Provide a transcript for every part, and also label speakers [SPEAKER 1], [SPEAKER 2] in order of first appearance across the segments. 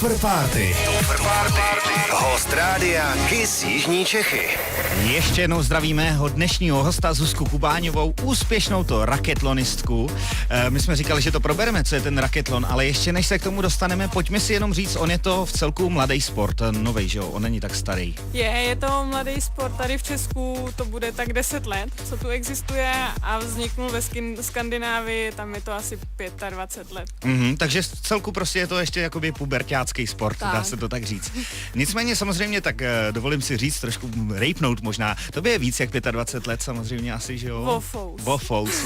[SPEAKER 1] Tour Party. Host rádia KIS Jižní Čechy.
[SPEAKER 2] Ještě jednou zdravíme dnešního hosta Zuzku Kubáňovou, úspěšnou to raketlonistku. My jsme říkali, že to probereme, co je ten raketlon, ale ještě než se k tomu dostaneme, pojďme si jenom říct, on je to v celku mladý sport, novej, že jo, on není tak starý.
[SPEAKER 3] Je to mladý sport tady v Česku, to bude tak 10 let, co tu existuje a vzniknul ve Skandinávii, tam je to asi 25 let.
[SPEAKER 2] Takže v celku prostě je to ještě jakoby puberťácký sport, tak. Dá se to tak říct. Nicméně samozřejmě tak dovolím si říct, trošku rejpnout možná, to by je víc jak 25 let samozřejmě asi, že jo? Wofous.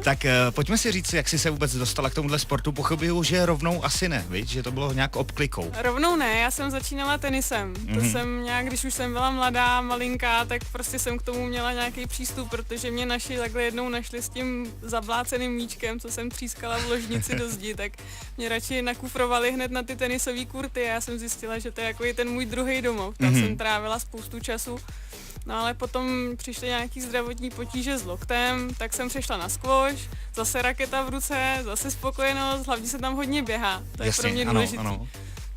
[SPEAKER 2] Tak pojďme si říct, jak jsi se vůbec dostala k tomuhle sportu, pochybuju, že rovnou asi ne, viď? Že to bylo nějak obklikou.
[SPEAKER 3] Rovnou ne, já jsem začínala tenisem, to jsem nějak, když už jsem byla mladá, malinká, tak prostě jsem k tomu měla nějaký přístup, protože mě takhle jednou našli s tím zabláceným míčkem, co jsem třískala v ložnici do zdi, tak mě radši nakufrovali hned na ty tenisové kurty a já jsem zjistila, že to je jako ten můj druhý domov, tam jsem trávila spoustu času. No ale potom přišly nějaký zdravotní potíže s loktem, tak jsem přešla na squash, zase raketa v ruce, zase spokojenost, hlavně se tam hodně běhá, to je pro mě důležité. Ano.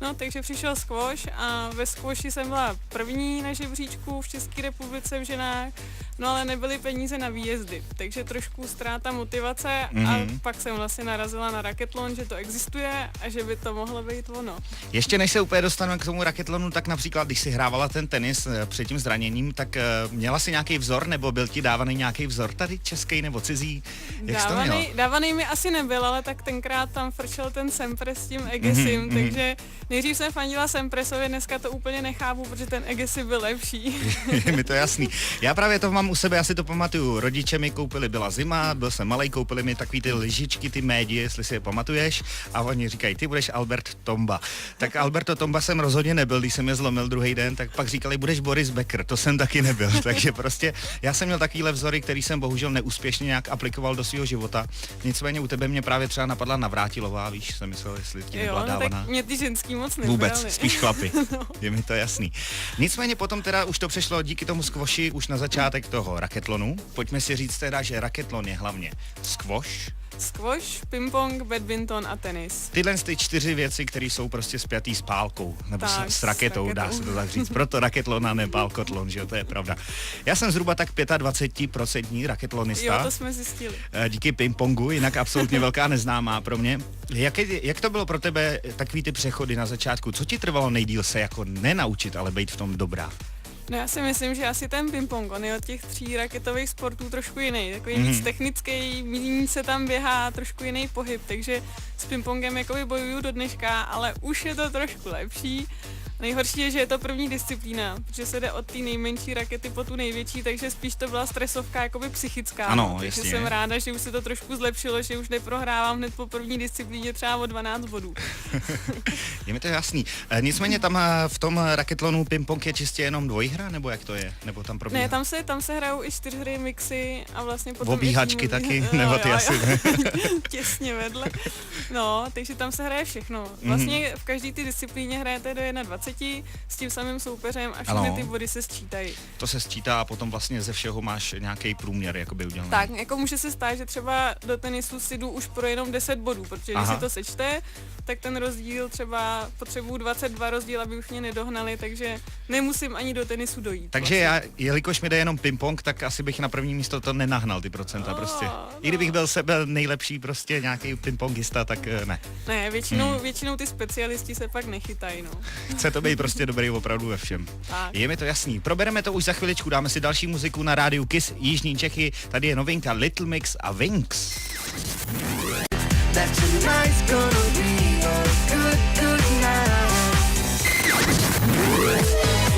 [SPEAKER 3] No, takže přišel squash a ve squashi jsem byla první na žebříčku v České republice v ženách, no ale nebyly peníze na výjezdy, takže trošku ztráta motivace a pak jsem vlastně narazila na raketlon, že to existuje a že by to mohlo být ono.
[SPEAKER 2] Ještě než se úplně dostaneme k tomu raketlonu, tak například, když si hrávala ten tenis před tím zraněním, tak měla si nějaký vzor, nebo byl ti dávaný nějaký vzor tady, český nebo cizí?
[SPEAKER 3] Dávaný mi asi nebyl, ale tak tenkrát tam frčel ten Sempres s tím Egesim, takže nejdřív jsem fandila Sempresovi, dneska to úplně nechápu, protože ten Egesi byl lepší.
[SPEAKER 2] Je mi to jasný. Já právě to mám u sebe, já si to pamatuju. Rodiče mi koupili, byla zima, byl jsem malej, koupili mi takový ty lyžičky, ty médi, jestli si je pamatuješ, a oni říkají, ty budeš Albert Tomba. Tak Alberto Tomba jsem rozhodně nebyl, když jsem je zlomil druhý den, tak pak říkali, budeš Boris Becker, to jsem taky nebyl. Takže prostě já jsem měl takovýhle vzory, který jsem bohužel neúspěšně nějak aplikoval do svého života. Nicméně u tebe mě právě třeba napadla Navrátilová, víš, jsem myslel, jestli ti nebyla dávaná.
[SPEAKER 3] Tak mě ty ženský moc nebrali.
[SPEAKER 2] Vůbec, spíš chlapi, je mi to jasný. Nicméně potom teda už to přešlo díky tomu squashi už na začátek toho raketlonu. Pojďme si říct teda, že raketlon je hlavně squash, ping-pong, badminton a tenis. Tyhle ty 4 věci, které jsou prostě spjatý s pálkou, nebo tak, s raketou, dá se to tak říct. Proto raketlon a ne pálkotlon, že jo, to je pravda. Já jsem zhruba tak 25% raketlonista.
[SPEAKER 3] Jo, to jsme zjistili.
[SPEAKER 2] Díky ping-pongu, jinak absolutně velká neznámá pro mě. Jak to bylo pro tebe, takový ty přechody na začátku? Co ti trvalo nejdýl se jako nenaučit, ale být v tom dobrá?
[SPEAKER 3] No já si myslím, že asi ten ping-pong, on je od těch 3 raketových sportů trošku jiný, takový víc technický, méně se tam běhá, trošku jiný pohyb, takže s ping-pongem jakoby bojuju do dneška, ale už je to trošku lepší. Nejhorší je, že je to první disciplína, protože se jde od té nejmenší rakety po tu největší, takže spíš to byla stresovka jakoby psychická.
[SPEAKER 2] Ano,
[SPEAKER 3] takže jsem ráda, že už se to trošku zlepšilo, že už neprohrávám hned po první disciplíně třeba o 12 bodů.
[SPEAKER 2] Je mi to jasný. Nicméně tam v tom raketlonu ping-pong je čistě jenom dvojhra, nebo jak to je? Nebo tam probíhá?
[SPEAKER 3] Ne, tam se hrajou i 4 mixy a vlastně potom
[SPEAKER 2] obíhačky taky, nebo ty asi ne?
[SPEAKER 3] Těsně vedle. No, takže tam se hraje všechno. Vlastně v každé ty disciplíně hrajete do 21 s tím samým soupeřem a všechny ty body se sčítají.
[SPEAKER 2] To se sčítá a potom vlastně ze všeho máš nějaký průměr jakoby udělaný.
[SPEAKER 3] Tak, jako může se stát, že třeba do tenisu si jdu už pro jenom 10 bodů, protože když si to sečte, tak ten rozdíl třeba potřebuju 22 rozdíl, aby už mě nedohnali, takže nemusím ani do tenisu dojít.
[SPEAKER 2] Takže já, jelikož mi jde jenom ping-pong, tak asi bych na první místo to nenahnal ty procenta prostě. I kdybych byl nejlepší prostě nějaký ping-pongista, tak ne.
[SPEAKER 3] Ne, většinou ty specialisti se pak nechytají, no.
[SPEAKER 2] Chce to být prostě dobrý opravdu ve všem.
[SPEAKER 3] Tak.
[SPEAKER 2] Je mi to jasný. Probereme to už za chviličku, dáme si další muziku na rádiu KIS Jižní Čechy. Tady je novinka Little Mix a Wings.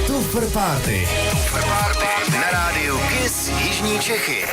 [SPEAKER 1] Tour Party na rádiu KIS Jižní Čechy.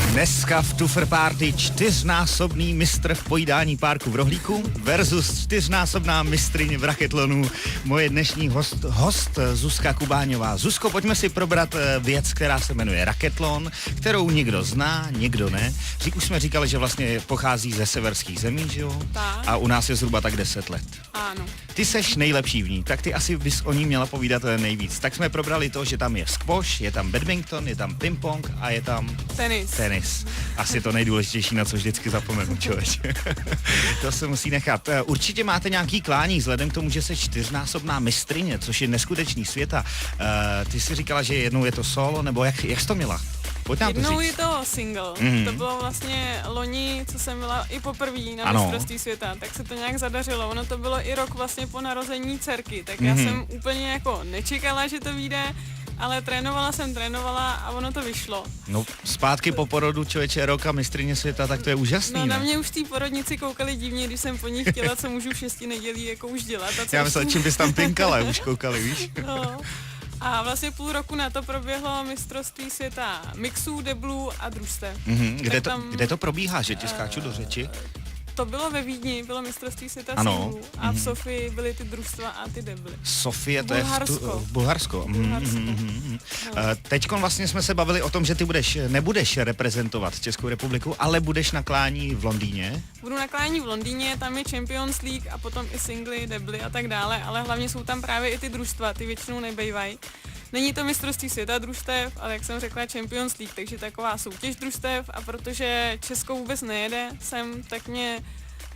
[SPEAKER 2] Dneska v Tour Party 4násobný mistr v pojídání párku v rohlíku versus 4násobná mistryně v raketlonu. Moje dnešní host Zuzka Kubáňová. Zuzko, pojďme si probrat věc, která se jmenuje raketlon, kterou někdo zná, někdo ne. Už jsme říkali, že vlastně pochází ze severských zemí, že jo?
[SPEAKER 3] Tak.
[SPEAKER 2] A u nás je zhruba tak 10 let.
[SPEAKER 3] Ano.
[SPEAKER 2] Ty seš nejlepší v ní, tak ty asi bys o ní měla povídat nejvíc. Tak jsme probrali to, že tam je squash, je tam badminton, je tam ping-pong a je tam
[SPEAKER 3] tenis.
[SPEAKER 2] tenis. Asi to nejdůležitější, na co vždycky zapomenu, člověče. To se musí nechat. Určitě máte nějaký klání, vzhledem k tomu, že jste 4násobná mistryně, což je neskutečný světa. Ty jsi říkala, že jednou je to solo, nebo jak jsi to měla? Pojď nám to
[SPEAKER 3] Jednou
[SPEAKER 2] říct.
[SPEAKER 3] je to single. To bylo vlastně loni, co jsem byla i poprvé na
[SPEAKER 2] Ano.
[SPEAKER 3] mistrovství světa, tak se to nějak zadařilo. Ono to bylo i rok vlastně po narození dcerky, tak já jsem úplně jako nečekala, že to vyjde, ale trénovala a ono to vyšlo.
[SPEAKER 2] No, zpátky po porodu, člověče, rok a mistryně světa, tak to je úžasný,
[SPEAKER 3] No na
[SPEAKER 2] ne?
[SPEAKER 3] mě už tí porodnici koukali divně, když jsem po nich chtěla, co můžu v 6 nedělí jako už dělat. A co
[SPEAKER 2] Já myslel, čím bys tam pinkala, už koukali, víš?
[SPEAKER 3] No. A vlastně půl roku na to proběhlo mistrovství světa mixů, deblů a družstev.
[SPEAKER 2] Kde to probíhá, že ti skáču do řeči?
[SPEAKER 3] To bylo ve Vídni, bylo mistrovství světa
[SPEAKER 2] Ano.
[SPEAKER 3] singlů a v Sofii byly ty družstva a ty debly.
[SPEAKER 2] Sofie, to
[SPEAKER 3] Bulharsko.
[SPEAKER 2] je v Bulharsko. Teďkon vlastně jsme se bavili o tom, že ty nebudeš reprezentovat Českou republiku, ale budeš na klání v Londýně.
[SPEAKER 3] Budu na klání v Londýně, tam je Champions League a potom i singly, debly a tak dále, ale hlavně jsou tam právě i ty družstva, ty většinou nebejvají. Není to mistrovství světa družstev, ale jak jsem řekla Champions League, takže taková soutěž družstev a protože Česko vůbec nejede sem, tak mě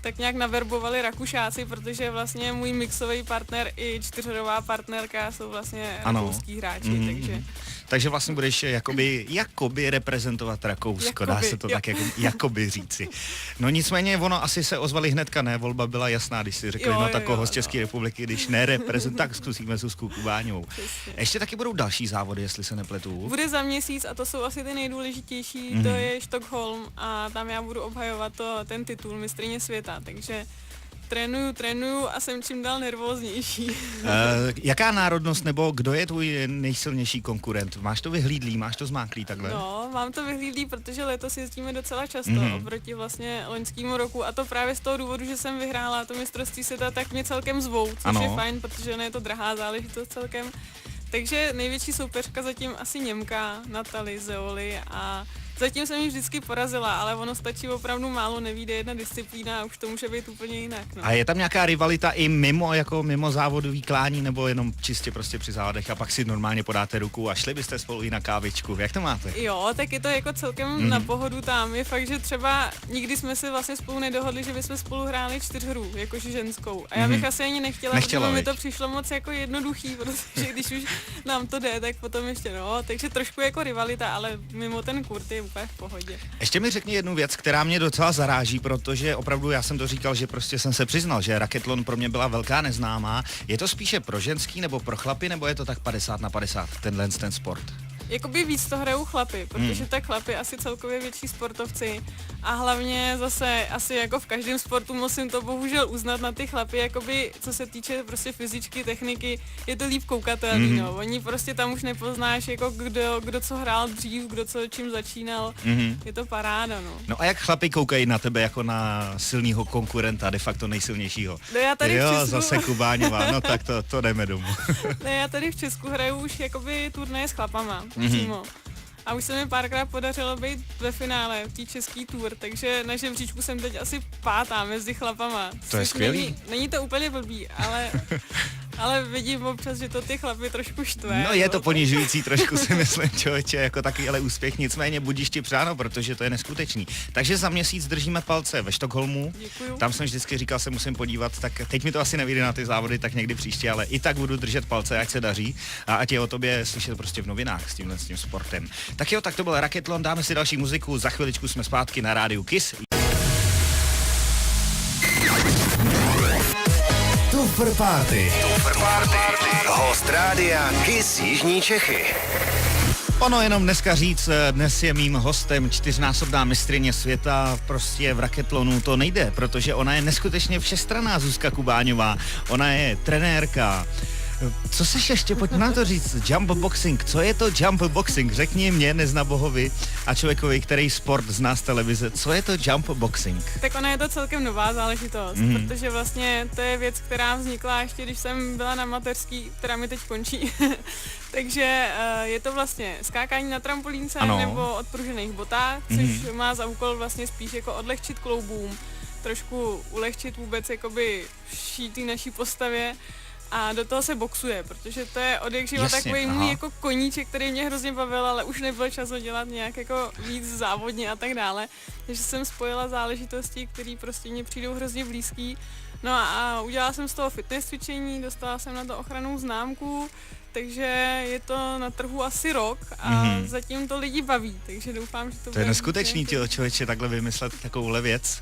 [SPEAKER 3] tak nějak naverbovali Rakušáci, protože vlastně můj mixový partner i čtyřhrová partnerka jsou vlastně rakouský hráči, takže...
[SPEAKER 2] Takže vlastně budeš jakoby reprezentovat Rakousko, dá se to tak jakoby říci. No nicméně ono asi se ozvali hnedka, ne? Volba byla jasná, když si řekli, takového z České republiky, když ne reprezent, tak zkusíme Zuzku Kubáňovou. Ještě taky budou další závody, jestli se nepletu.
[SPEAKER 3] Bude za měsíc a to jsou asi ty nejdůležitější, to je Stockholm a tam já budu obhajovat ten titul mistryně světa, takže trénuju a jsem čím dál nervóznější.
[SPEAKER 2] Jaká národnost nebo kdo je tvůj nejsilnější konkurent? Máš to vyhlídlý, máš to zmáklý takhle?
[SPEAKER 3] No, mám to vyhlídlý, protože letos jezdíme docela často oproti vlastně loňskému roku a to právě z toho důvodu, že jsem vyhrála to mistrovství světa, tak mě celkem zvou, což je fajn, protože je to drahá záležitost celkem. Takže největší soupeřka zatím asi Němka, Natalie Zeoli a zatím jsem ji vždycky porazila, ale ono stačí opravdu málo, nevyjde jedna disciplína a už to může být úplně jinak. No.
[SPEAKER 2] A je tam nějaká rivalita i mimo závodový klání, nebo jenom čistě prostě při závodech a pak si normálně podáte ruku a šli byste spolu i na kávičku? Jak to máte?
[SPEAKER 3] Jo, tak je to jako celkem na pohodu tam. Je fakt, že třeba nikdy jsme si vlastně spolu nedohodli, že bychom spolu hráli čtyřhru, jakože ženskou. A já bych asi ani nechtěla, protože mi to přišlo moc jako jednoduchý, protože když už nám to jde, tak potom ještě takže trošku jako rivalita, ale mimo ten kurt je úplně v pohodě.
[SPEAKER 2] Ještě mi řekni jednu věc, která mě docela zaráží, protože opravdu já jsem to říkal, že prostě jsem se přiznal, že raketlon pro mě byla velká neznámá. Je to spíše pro ženský nebo pro chlapy, nebo je to tak 50/50 ten sport?
[SPEAKER 3] Jakoby víc to hrajou chlapy, protože tak chlapy asi celkově větší sportovci a hlavně zase asi jako v každém sportu musím to bohužel uznat na ty chlapy, jakoby co se týče prostě fyzičky, techniky, je to líp koukatelný, no. Oni prostě tam už nepoznáš jako kdo co hrál dřív, kdo co čím začínal, je to paráda, no.
[SPEAKER 2] No a jak chlapi koukají na tebe jako na silného konkurenta, de facto nejsilnějšího?
[SPEAKER 3] No já tady v Česku...
[SPEAKER 2] zase Kubáňová, no tak to jdeme domů.
[SPEAKER 3] Ne, já tady v Česku hraju už jakoby turnaje s chlapama. Přímo. A už se mi párkrát podařilo být ve finále v té český tour, takže na žebříčku jsem teď asi 5. mezi chlapama.
[SPEAKER 2] To je skvělý.
[SPEAKER 3] Není to úplně blbý, ale vidím občas, že to ty chlapy trošku štve.
[SPEAKER 2] No je to ponižující trošku, si myslím, člověče, jako taky ale úspěch, nicméně budíš ti přáno, protože to je neskutečný. Takže za měsíc držíme palce ve Stockholmu.
[SPEAKER 3] Děkuju.
[SPEAKER 2] Tam jsem vždycky říkal, se musím podívat, tak teď mi to asi nevyjde na ty závody, tak někdy příště, ale i tak budu držet palce, ať se daří a ať je o tobě slyšet prostě v novinách s tím sportem. Tak jo, tak to byl Raketlon, dáme si další muziku, za chviličku jsme zpátky na rádiu Kiss.
[SPEAKER 1] Tour Party. Host rádia Kiss Jižní Čechy.
[SPEAKER 2] Ono jenom dneska říct, dnes je mým hostem 4násobná mistryně světa, prostě v raketlonu to nejde, protože ona je neskutečně všestranná Zuzka Kubáňová, ona je trenérka. Co seš ještě, pojď na to říct, jump boxing, co je to jump boxing? Řekni mě, neznabohovi a člověkovi, který sport zná z televize, co je to jump boxing?
[SPEAKER 3] Tak ona je to celkem nová záležitost, protože vlastně to je věc, která vznikla ještě, když jsem byla na mateřský, která mi teď končí. Takže je to vlastně skákání na trampolínce nebo odpružených botách, což má za úkol vlastně spíš jako odlehčit kloubům, trošku ulehčit vůbec jakoby vší té naší postavě. a do toho se boxuje, protože to je od jak živa
[SPEAKER 2] Jasně,
[SPEAKER 3] takový
[SPEAKER 2] aha.
[SPEAKER 3] můj jako koníček, který mě hrozně bavil, ale už nebyl čas ho dělat nějak jako víc závodně a tak dále. Takže jsem spojila záležitosti, které prostě mě přijdou hrozně blízký. No a udělala jsem z toho fitness cvičení, dostala jsem na to ochrannou známku, takže je to na trhu asi rok a zatím to lidi baví, takže doufám, že to
[SPEAKER 2] To
[SPEAKER 3] bude
[SPEAKER 2] je neskutečný,
[SPEAKER 3] víc jako-
[SPEAKER 2] člověče, takhle vymyslet takovouhle věc.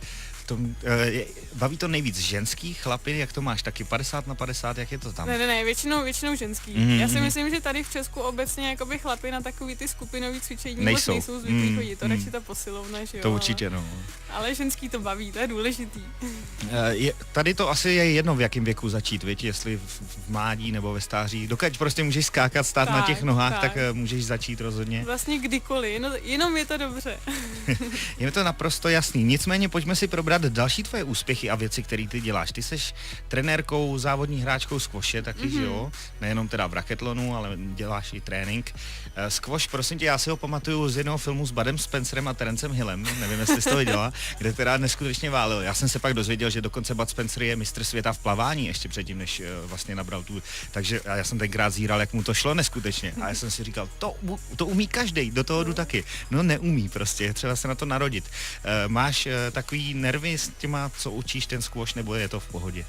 [SPEAKER 2] Baví to nejvíc ženský chlapy, jak to máš, taky 50/50, jak je to tam?
[SPEAKER 3] Ne, většinou ženský. Já si myslím, že tady v Česku obecně jakoby chlapy na takový ty skupinový cvičení
[SPEAKER 2] Nejsou.
[SPEAKER 3] moc nejsou zvyklí chodit, to radši ta posilovna, že jo.
[SPEAKER 2] To určitě, no.
[SPEAKER 3] Ale ženský to baví, to je důležitý.
[SPEAKER 2] Tady to asi je jedno, v jakém věku začít, víš, jestli v mládí nebo ve stáří. Dokud prostě můžeš skákat, stát na
[SPEAKER 3] Tak,
[SPEAKER 2] těch nohách, tak
[SPEAKER 3] tak.
[SPEAKER 2] můžeš začít rozhodně.
[SPEAKER 3] Vlastně kdykoliv, no, jenom je to dobře.
[SPEAKER 2] Je mi to naprosto jasný. Nicméně pojďme si probrat další tvoje úspěchy a věci, které ty děláš. Ty seš trenérkou, závodní hráčkou squashe taky, že jo? Nejenom teda v racketlonu, ale děláš i trénink. Squash, prosím tě, já si ho pamatuju z jednoho filmu s Budem Spencerem a Terencem Hillem, nevím, jestli jsi to viděla, kde teda neskutečně válil. Já jsem se pak dozvěděl, že dokonce Bud Spencer je mistr světa v plavání ještě předtím, než vlastně nabral tu. Takže já jsem tenkrát zíral, jak mu to šlo neskutečně. A já jsem si říkal, to umí každý, do toho jdu taky. No neumí prostě, je třeba se na to narodit. Máš takový nervy s těma, co učíš ten squash, nebo je to v pohodě?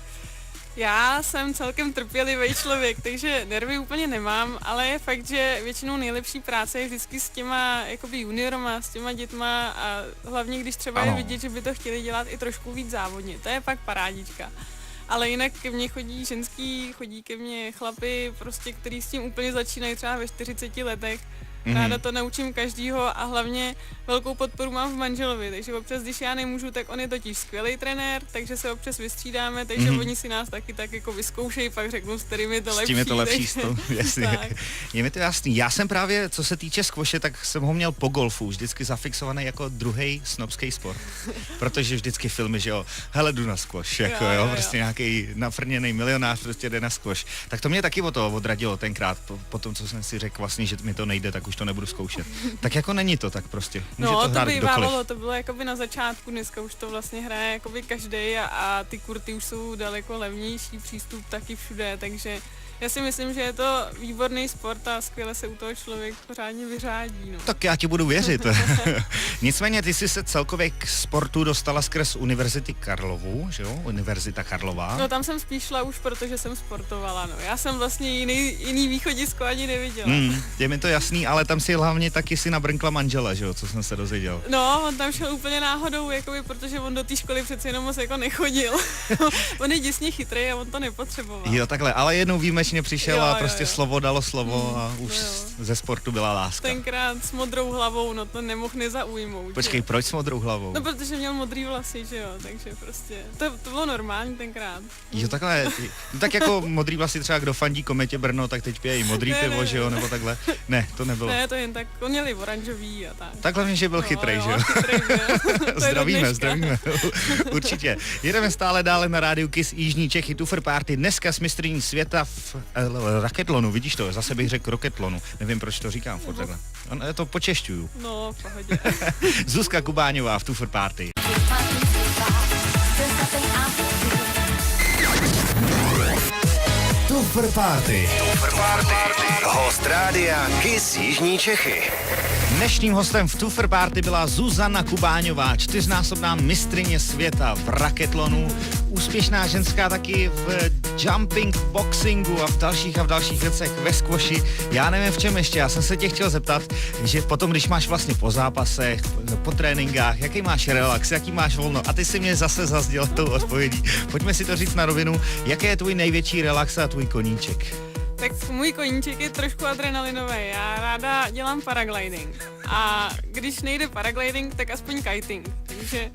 [SPEAKER 3] Já jsem celkem trpělivý člověk, takže nervy úplně nemám, ale je fakt, že většinou nejlepší práce je vždycky s těma jakoby juniorama, s těma dětma a hlavně když třeba je vidět, že by to chtěli dělat i trošku víc závodně, to je pak parádička. Ale jinak ke mně chodí ženský, chodí ke mně chlapy, prostě, který s tím úplně začínají třeba ve 40 letech. Ráda to naučím každýho a hlavně velkou podporu mám v manželovi, takže občas, když já nemůžu, tak on je totiž skvělý trenér, takže se občas vystřídáme, takže oni si nás taky tak jako vyzkoušejí, pak řeknou, s kterým je to lepší.
[SPEAKER 2] S tím je to lepší,
[SPEAKER 3] takže...
[SPEAKER 2] jasně. Je mi to jasný. Já jsem právě, co se týče squashe, tak jsem ho měl po golfu, vždycky zafixovaný jako druhý snobský sport. Protože vždycky filmy, že jo, hele, jdu na squash, jako jo, prostě nějaký nafrněný milionář prostě jde na squash. Tak to mě taky o to odradilo tenkrát, po tom, co jsem si řekl vlastně, že mi to nejde, tak už to nebudu zkoušet. Tak jako není to tak prostě. Může to hrát kdokoliv.
[SPEAKER 3] To bylo jakoby na začátku, dneska už to vlastně hraje jakoby každý a ty kurty už jsou daleko levnější, přístup taky všude, takže já si myslím, že je to výborný sport a skvěle se u toho člověk pořádně vyřádí. No.
[SPEAKER 2] Tak já ti budu věřit. Nicméně ty jsi se celkově k sportu dostala skrz Univerzity Karlovu, že jo? Univerzita Karlová.
[SPEAKER 3] No tam jsem spíš šla už, protože jsem sportovala, no. Já jsem vlastně jiný východisko ani neviděla.
[SPEAKER 2] Je mi to jasný, ale tam si hlavně taky si nabrnkla manžela, že jo, co jsem se dozvěděl.
[SPEAKER 3] No, on tam šel úplně náhodou, jakoby, protože on do té školy přeci jenom moc jako nechodil. On je děsně chytrý a on to nepotřeboval.
[SPEAKER 2] Jo, takhle, ale jednou výjimečně přišel a prostě
[SPEAKER 3] jo.
[SPEAKER 2] slovo dalo slovo a už ze sportu byla láska.
[SPEAKER 3] Tenkrát s modrou hlavou, no to nemohl nezaujmout.
[SPEAKER 2] Počkej, proč s modrou hlavou?
[SPEAKER 3] No, protože měl modrý vlasy, že jo, takže prostě, to bylo normální tenkrát.
[SPEAKER 2] Jo, takhle, no, tak jako modrý vlasy třeba kdo fandí Kometě Brno, tak teď pije i modrý pivo, že jo, nebo takhle. Ne, to nebylo.
[SPEAKER 3] Ne, to jen tak, on měli oranžový a tak.
[SPEAKER 2] Tak hlavně, že byl chytrej, že jo. Zdravíme. Určitě. Jedeme stále dále na rádiu KISS Jižní Čechy Tufr Party. Dneska s mistryní světa v racketlonu, vidíš to, zase bych řekl rocketlonu. Nevím, proč to říkám, furt takhle. Já to počešťuju.
[SPEAKER 3] No, v pohodě.
[SPEAKER 2] Zuzka Kubáňová v Tufr Party.
[SPEAKER 1] Tufr Party. Host rádia KISS Jižní Čechy.
[SPEAKER 2] Dnešním hostem v Tufr Party byla Zuzana Kubáňová, 4násobná mistryně světa v racketlonu, úspěšná ženská taky v jumping, boxingu a v dalších věcech ve squashi. Já nevím v čem ještě, já jsem se tě chtěl zeptat, že potom, když máš vlastně po zápasech, po tréninkách, jaký máš relax, jaký máš volno, a ty si mě zase zazděl tou odpovědí. Pojďme si to říct na rovinu, jaký je tvůj největší relax a tvůj koníček?
[SPEAKER 3] Tak můj koníček je trošku adrenalinový. Já ráda dělám paragliding. A když nejde paragliding, tak aspoň kiting. Takže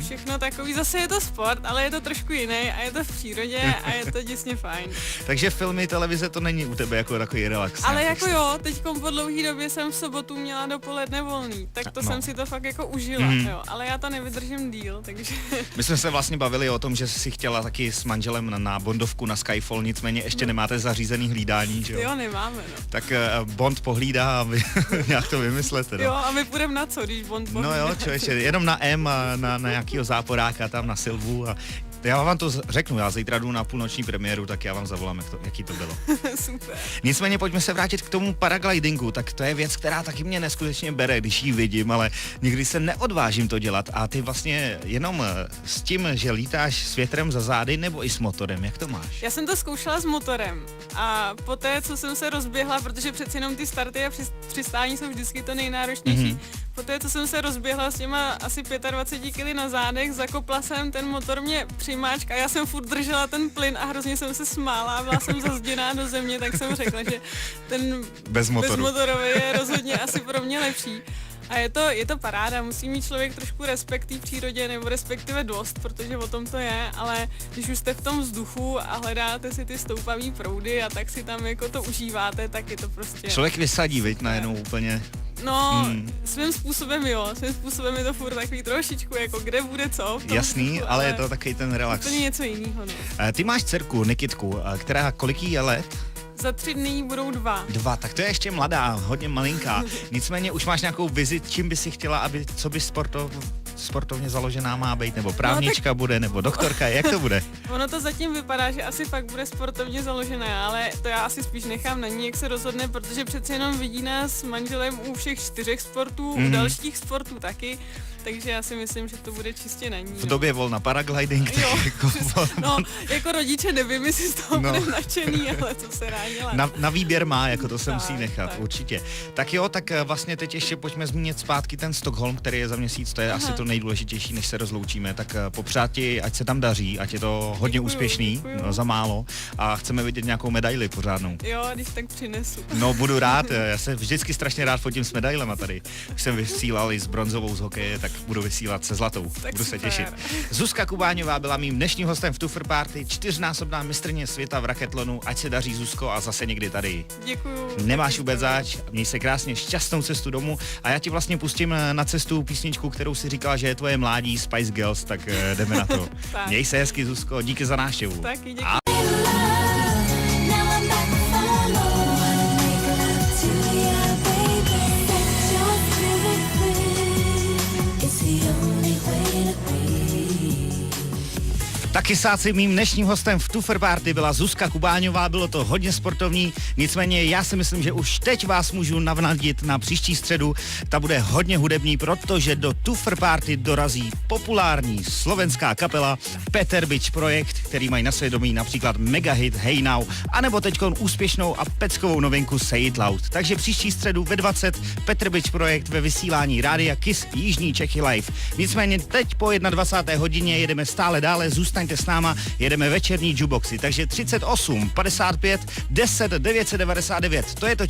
[SPEAKER 3] všechno takový. Zase je to sport, ale je to trošku jiný a je to v přírodě a je to děsně fajn.
[SPEAKER 2] Takže filmy, televize, to není u tebe jako takový relax.
[SPEAKER 3] Ale jako jo, teďkom po dlouhý době jsem v sobotu měla dopoledne volný, tak to jsem si to fakt jako užila, jo. Ale já to nevydržím díl, takže...
[SPEAKER 2] My jsme se vlastně bavili o tom, že jsi chtěla taky s manželem na Bondovku na Skyfall, nicméně ještě nemáte zařízený hlídání, že jo?
[SPEAKER 3] Jo, nemáme, no.
[SPEAKER 2] Tak Bond pohlídá a vy nějak to vymyslete, no.
[SPEAKER 3] Jo, a my půjdeme na co, když Bond pohlídá?
[SPEAKER 2] No jo, člověče, jenom na M na nějakýho záporáka tam na Silvu a já vám to řeknu, já zítra jdu na půlnoční premiéru, tak já vám zavolám, jaký to bylo.
[SPEAKER 3] Super.
[SPEAKER 2] Nicméně pojďme se vrátit k tomu paraglidingu, tak to je věc, která taky mě neskutečně bere, když ji vidím, ale nikdy se neodvážím to dělat a ty vlastně jenom s tím, že lítáš s větrem za zády nebo i s motorem, jak to máš?
[SPEAKER 3] Já jsem to zkoušela s motorem a poté, co jsem se rozběhla, protože přeci jenom ty starty a přistání jsou vždycky to nejnáročnější, poté, co jsem se rozběhla s těma asi 25 kg na zádech, zakopla jsem, ten motor mě přimáčk a já jsem furt držela ten plyn a hrozně jsem se smála a byla jsem zazděná do země, tak jsem řekla, že ten bezmotorový je rozhodně asi pro mě lepší. A je to paráda, musí mít člověk trošku respekt té přírodě, nebo respektive dost, protože o tom to je, ale když už jste v tom vzduchu a hledáte si ty stoupavý proudy a tak si tam jako to užíváte, tak je to prostě...
[SPEAKER 2] Člověk vysadí, viď, najednou úplně...
[SPEAKER 3] No, svým způsobem je to furt takový trošičku, jako kde bude co v tom
[SPEAKER 2] Jasný,
[SPEAKER 3] vzduchu,
[SPEAKER 2] ale je to takový ten relax.
[SPEAKER 3] Úplně něco jiného, no.
[SPEAKER 2] Ty máš dcerku Nikitku, která kolik jí je let?
[SPEAKER 3] Za 3 dny budou 2.
[SPEAKER 2] 2, tak to je ještě mladá, hodně malinká. Nicméně už máš nějakou vizi, čím by si chtěla, co by sportovně založená má být, nebo právnička bude, nebo doktorka, jak to bude?
[SPEAKER 3] Ono to zatím vypadá, že asi fakt bude sportovně založená, ale to já asi spíš nechám na ní, jak se rozhodne, protože přece jenom vidí nás s manželem u všech 4 sportů, u dalších sportů taky, takže já si myslím, že to bude čistě na ní.
[SPEAKER 2] V době volna paragliding.
[SPEAKER 3] Jo,
[SPEAKER 2] jako
[SPEAKER 3] no, jako rodiče nevím, jestli z toho bude nadšený, ale co se dá dělat.
[SPEAKER 2] Na výběr má, jako to se musí nechat,
[SPEAKER 3] tak.
[SPEAKER 2] určitě. Tak jo, tak vlastně teď ještě pojďme zmínit zpátky ten Stockholm, který je za měsíc, to je asi to nejdůležitější, než se rozloučíme, tak popřát ti, ať se tam daří, ať je to hodně úspěšný,
[SPEAKER 3] děkuju.
[SPEAKER 2] No, za málo a chceme vidět nějakou medaili pořádnou.
[SPEAKER 3] Jo, když tak přinesu.
[SPEAKER 2] No, budu rád, já se vždycky strašně rád fotím s medailema tady. Už jsem vysílal i s bronzovou z hokeje, tak budu vysílat se zlatou.
[SPEAKER 3] Tak
[SPEAKER 2] budu
[SPEAKER 3] super.
[SPEAKER 2] se těšit. Zuzka Kubáňová byla mým dnešním hostem v Tufr Party, 4násobná mistryně světa v racketlonu, ať se daří, Zuzko, a zase někdy tady.
[SPEAKER 3] Děkuju.
[SPEAKER 2] Nemáš vůbec zač, měj se krásně, šťastnou cestu domů a já ti vlastně pustím na cestu písničku, kterou si říkala, že je tvoje mládí, Spice Girls, tak jdeme na to. Měj se hezky, Zuzko, díky za návštěvu.
[SPEAKER 3] Taky děkuji.
[SPEAKER 2] Taky sáci, mým dnešním hostem v Tufr Party byla Zuzka Kubáňová, bylo to hodně sportovní, nicméně já si myslím, že už teď vás můžu navnadit na příští středu, ta bude hodně hudební, protože do Tufr Party dorazí populární slovenská kapela Peter Bič Projekt, který mají na svědomí například megahit Hey Now, anebo teďkon úspěšnou a peckovou novinku Say It Loud. Takže příští středu ve 20 Petr Bič Projekt ve vysílání Rádia Kiss Jižní Čechy Live. Nicméně teď po 21. hodině jedeme stále dále, zůstaňte s náma, jedeme večerní jukeboxy, takže 38 55 10 999, to je to